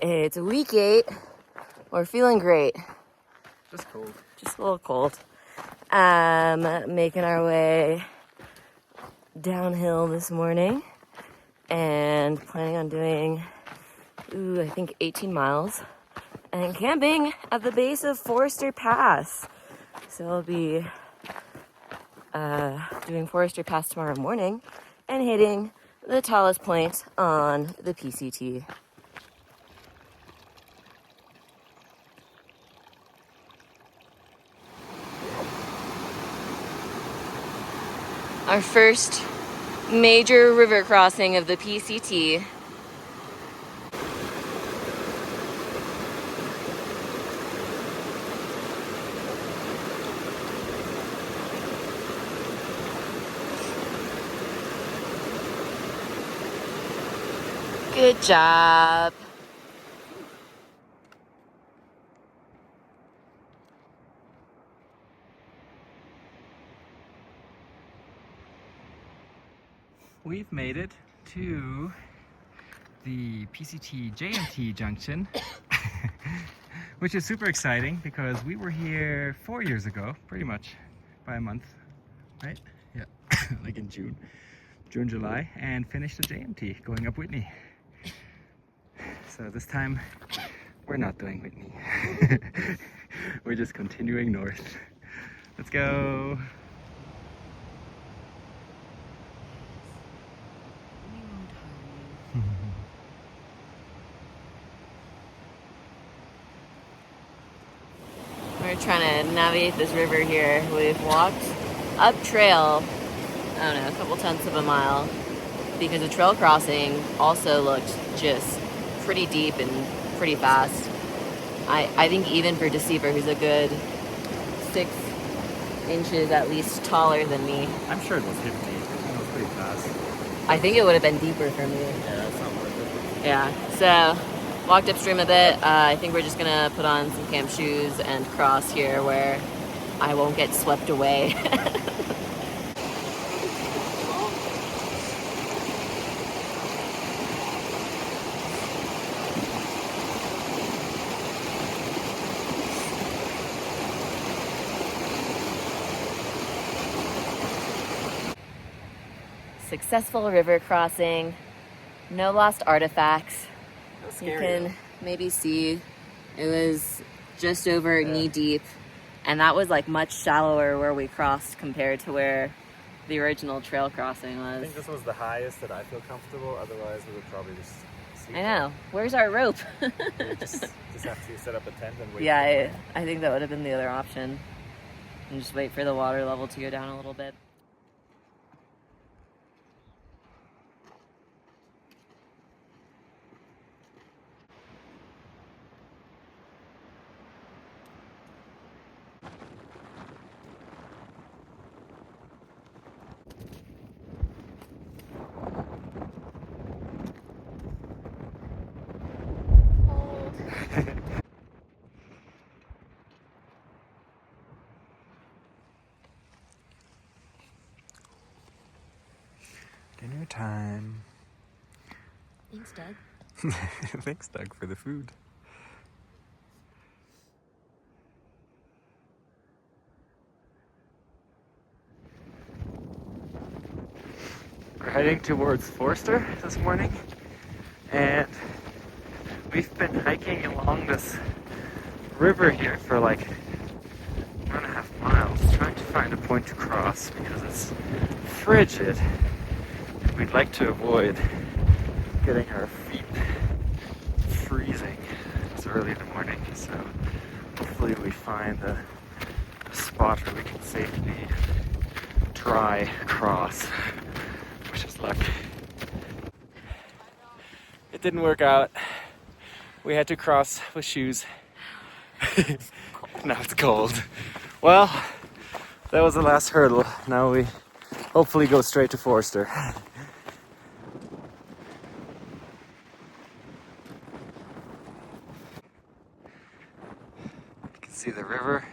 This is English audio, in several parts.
It's week 8. We're feeling great. Just cold. Just a little cold. Making our way downhill this morning and planning on doing, I think 18 miles and camping at the base of Forrester Pass. So I'll be doing Forrester Pass tomorrow morning and hitting the tallest point on the PCT. Our first major river crossing of the PCT. Good job. We've made it to the PCT JMT junction, which is super exciting because we were here 4 years ago, pretty much by a month, right? Yeah, like in June, July, and finished the JMT going up Whitney. So this time we're not doing Whitney. We're just continuing north. Let's go. We're trying to navigate this river here. We've walked up trail, I don't know, a couple tenths of a mile, because the trail crossing also looked just pretty deep and pretty fast. I think even for Deceiver, who's a good 6 inches at least taller than me. I'm sure it was 50. It was pretty fast. I think it would have been deeper for me. Yeah, that's not worth it. Yeah, so walked upstream a bit. I think we're just gonna put on some camp shoes and cross here where I won't get swept away. Successful river crossing, no lost artifacts. You can maybe see it was just over knee deep, and that was like much shallower where we crossed compared to where the original trail crossing was. I think this was the highest that I feel comfortable, otherwise we would probably just sleep. I know. Where's our rope? just have to set up a tent and wait. Yeah, I think that would have been the other option. And just wait for the water level to go down a little bit. Dinner time. Thanks, Doug. Thanks, Doug, for the food. We're heading towards Forrester this morning, and we've been hiking along this river here for like 1.5 miles, trying to find a point to cross because it's frigid. We'd like to avoid getting our feet freezing. It's early in the morning, so hopefully we find a spot where we can safely try cross. Wish us luck. It didn't work out. We had to cross with shoes. Now it's cold. Well, that was the last hurdle. Now we hopefully go straight to Forrester. You can see the river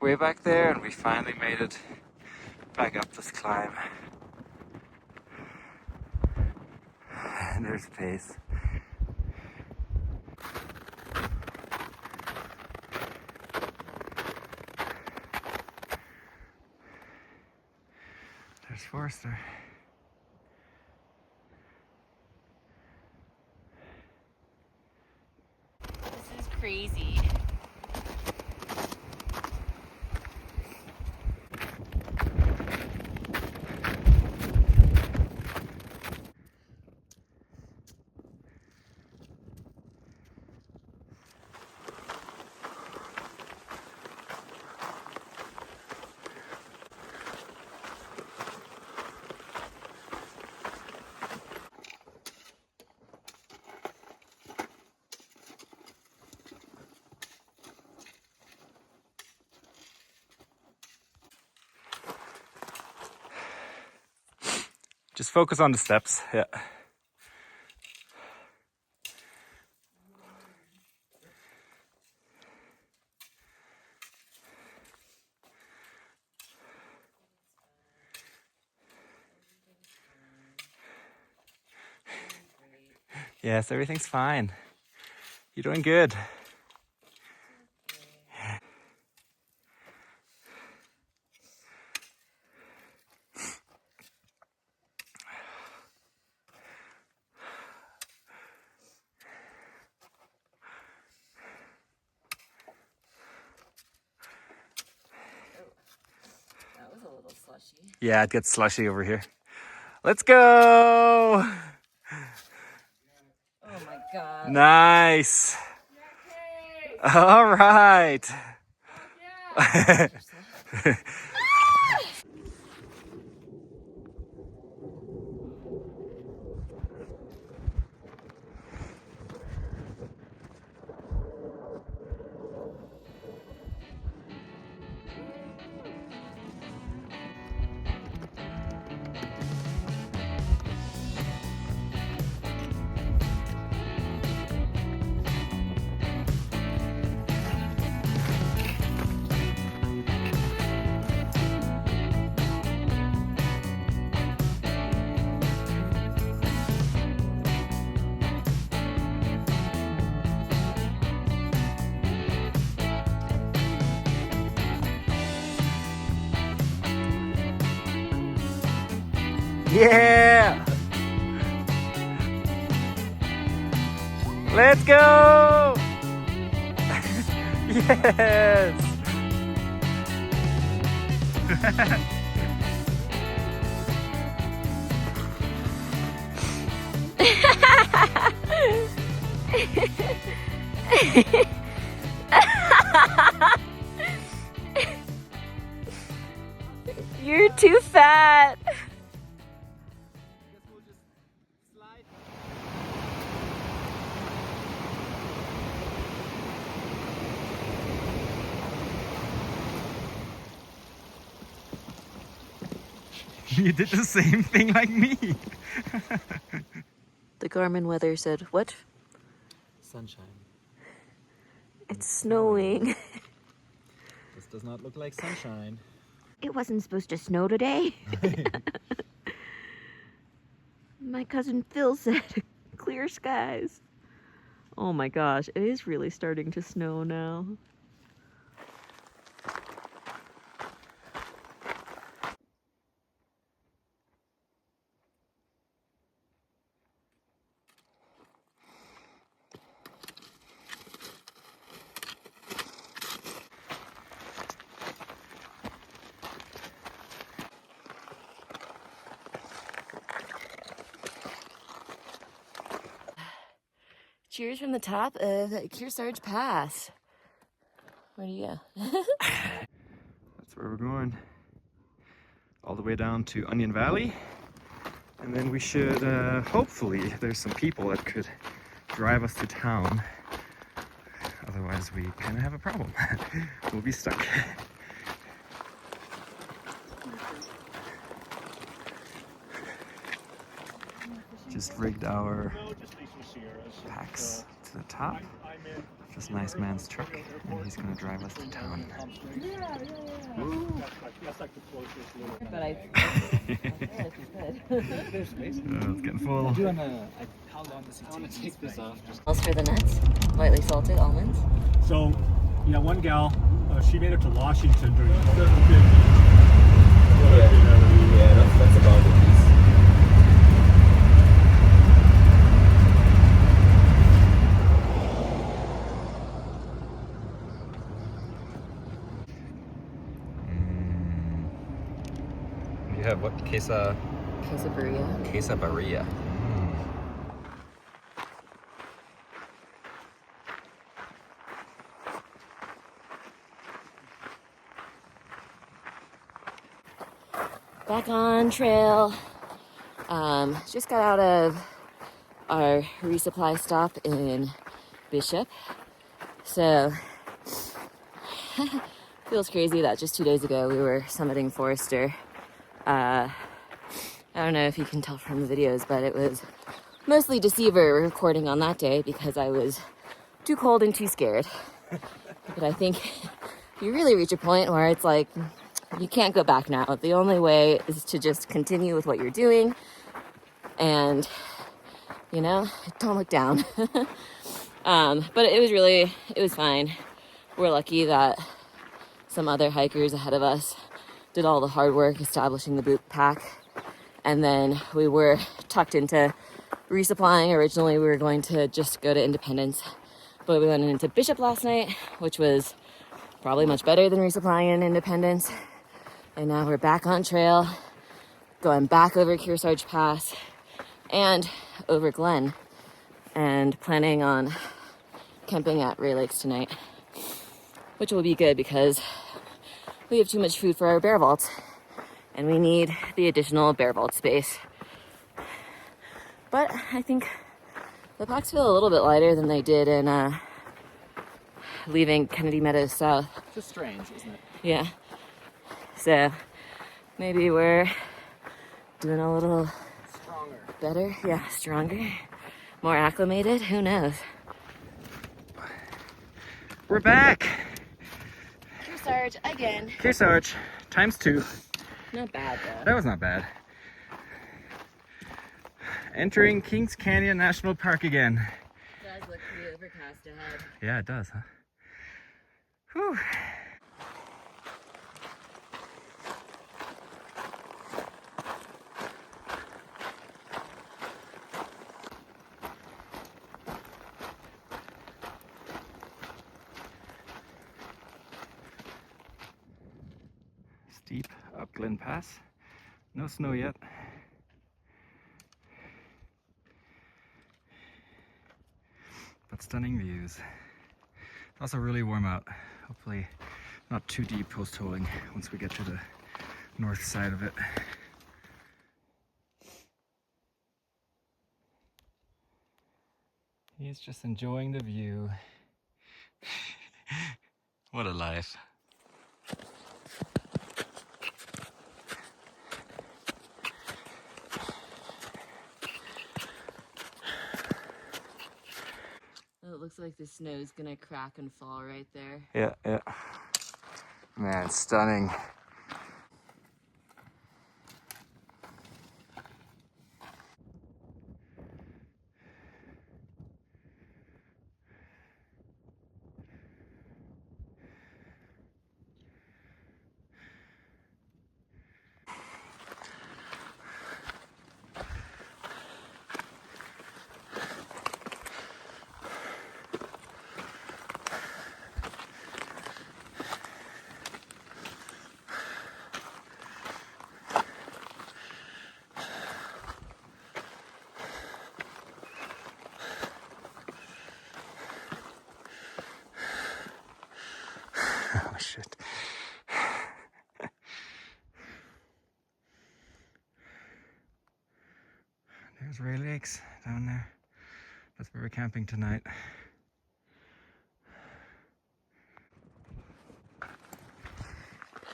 way back there, and we finally made it back up this climb. And there's Pace. There's Forrester. This is crazy. Just focus on the steps. Yeah. Yes, everything's fine. You're doing good. That was a little slushy. Yeah, it gets slushy over here. Let's go! Oh my god. Nice. All right. Yeah! Let's go! Yes! You're too fat. You did the same thing like me. The Garmin weather said, what? Sunshine. It's snowing. This does not look like sunshine. It wasn't supposed to snow today. My cousin Phil said clear skies. Oh my gosh, it is really starting to snow now. Cheers from the top of Kearsarge Pass. Where do you go? That's where we're going. All the way down to Onion Valley. And then we should, hopefully, there's some people that could drive us to town. Otherwise, we kind of have a problem. We'll be stuck. Just rigged our packs to the top. This nice man's truck, and he's gonna drive us to town. Woo. But I It's getting full. I want to take this off. Else for the nuts, lightly salted almonds. So, yeah, one gal, she made it to Washington during Yeah, that's about it. You have what? Quesadilla? Quesadilla. Back on trail. Just got out of our resupply stop in Bishop. So, feels crazy that just 2 days ago we were summiting Forrester. I don't know if you can tell from the videos, but it was mostly deceiver recording on that day because I was too cold and too scared. But I think you really reach a point where it's like, you can't go back now. The only way is to just continue with what you're doing and, you know, don't look down. But it was fine. We're lucky that some other hikers ahead of us did all the hard work establishing the boot pack. And then we were tucked into resupplying. Originally, we were going to just go to Independence, but we went into Bishop last night, which was probably much better than resupplying in Independence. And now we're back on trail, going back over Kearsarge Pass and over Glen, and planning on camping at Ray Lakes tonight, which will be good because we have too much food for our bear vault and we need the additional bear vault space. But I think the packs feel a little bit lighter than they did in leaving Kennedy Meadows South. Just strange, isn't it? Yeah. So maybe we're doing a little Stronger. better. Yeah, stronger, more acclimated. Who knows? We're back! Kearsarge again. Kearsarge, ×2. Not bad though. That was not bad. Entering Kings Canyon National Park again. It does look pretty overcast ahead. Yeah, it does, huh? Whew. Steep up Glen Pass. No snow yet. But stunning views. Also really warm out. Hopefully not too deep post-holing once we get to the north side of it. He's just enjoying the view. What a life. It looks like the snow's gonna crack and fall right there. Yeah. Man, stunning. Oh shit. There's Ray Lakes down there. That's where we're camping tonight.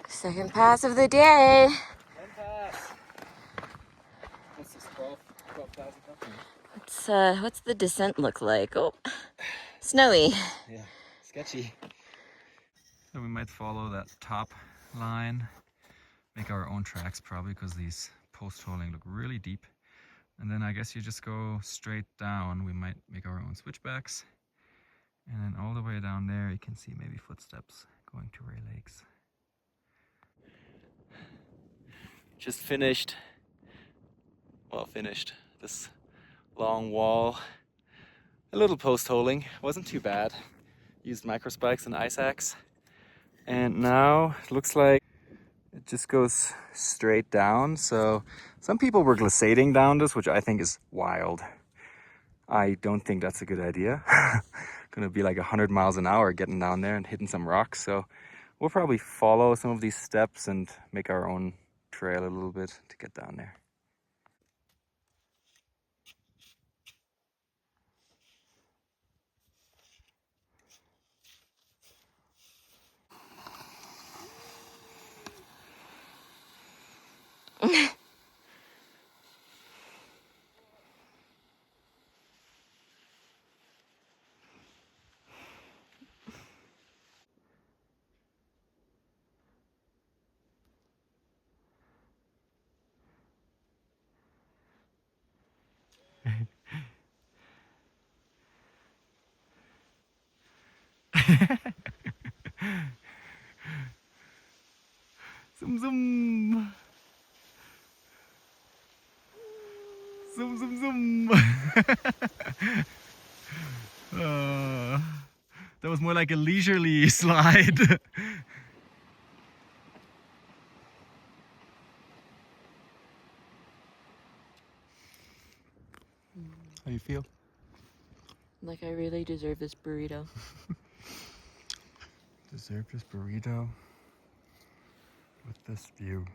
Second pass of the day. Glen Pass. What's this, 12,000 something? What's the descent look like? Oh, snowy. Yeah, sketchy. So we might follow that top line, make our own tracks probably because these post-holing look really deep. And then I guess you just go straight down. We might make our own switchbacks. And then all the way down there you can see maybe footsteps going to Ray Lakes. Just finished this long wall. A little post holing, wasn't too bad. Used micro spikes and ice axe. And now it looks like it just goes straight down. So some people were glissading down this, which I think is wild. I don't think that's a good idea. Gonna be like 100 miles an hour getting down there and hitting some rocks. So we'll probably follow some of these steps and make our own trail a little bit to get down there. Zoom, zoom. Zoom, zoom, zoom. That was more like a leisurely slide. How do you feel? Like I really deserve this burrito. Deserve this burrito with this view.